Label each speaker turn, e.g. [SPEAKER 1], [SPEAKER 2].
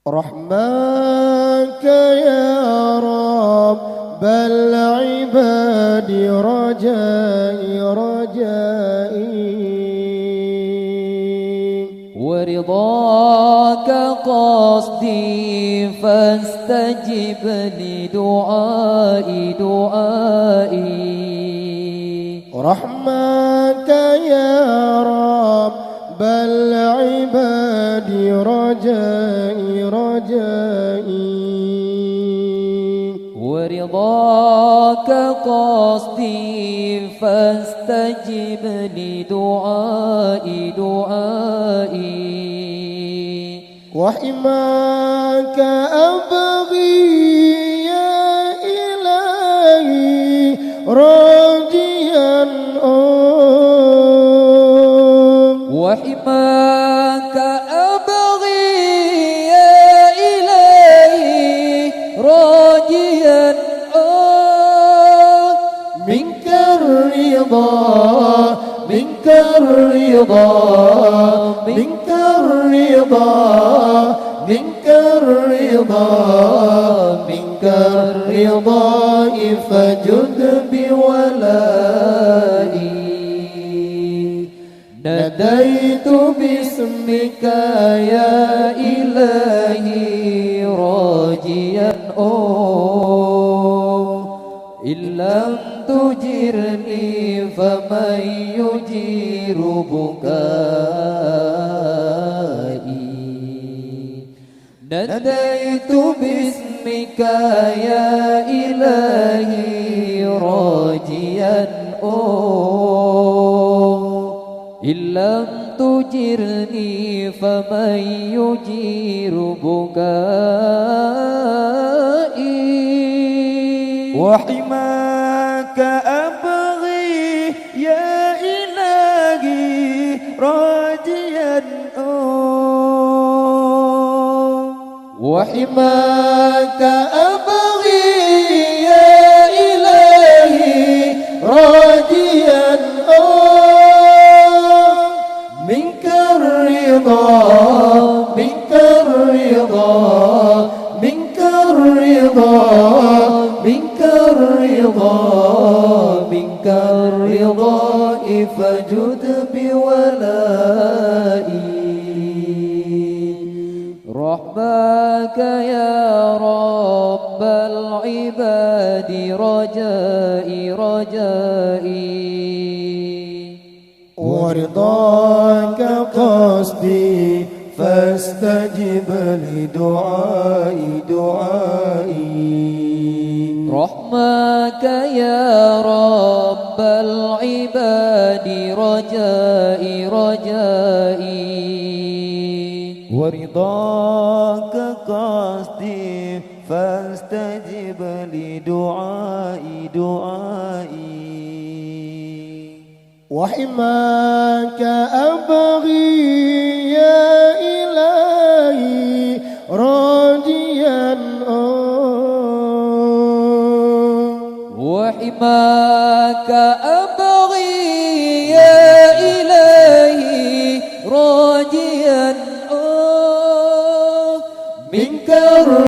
[SPEAKER 1] رحماك يا رب العباد رجائي
[SPEAKER 2] ورضاك قصدي فاستجب لدعائي
[SPEAKER 1] رحماك يا رب العباد رجائي
[SPEAKER 2] ورضاك قصدي فاستجب لدعائي
[SPEAKER 1] وحماك أبغي يا إلهي راجيا
[SPEAKER 2] وحماك أبغي يا إلهي راجيا
[SPEAKER 1] منك الرضا منك الرضا منك الرضا منك الرضا منك الرضا فجد بولائي ناديت باسمك يا إلهي راجيا إن لم تجرني فمن يجير بكائي ناديت باسمك يا إلهي راجيا إن لم تجرني فمن يجير بكائي
[SPEAKER 3] وحماك أبغي يا إلهي راجيا
[SPEAKER 1] وحماك أبغي يا إلهي راجيا منك الرضا منك الرضا منك الرضا منك الرضا منك الرضا فجد بولائي
[SPEAKER 2] رحماك يا رب العباد رجائي
[SPEAKER 1] ورضاك قصدي فاستجب لدعائي
[SPEAKER 2] رحماك يا رب العباد رجائي
[SPEAKER 3] ورضاك قصدي فاستجب لدعائي
[SPEAKER 1] وحماك أبغي يا إلهي راجيا
[SPEAKER 2] وحماك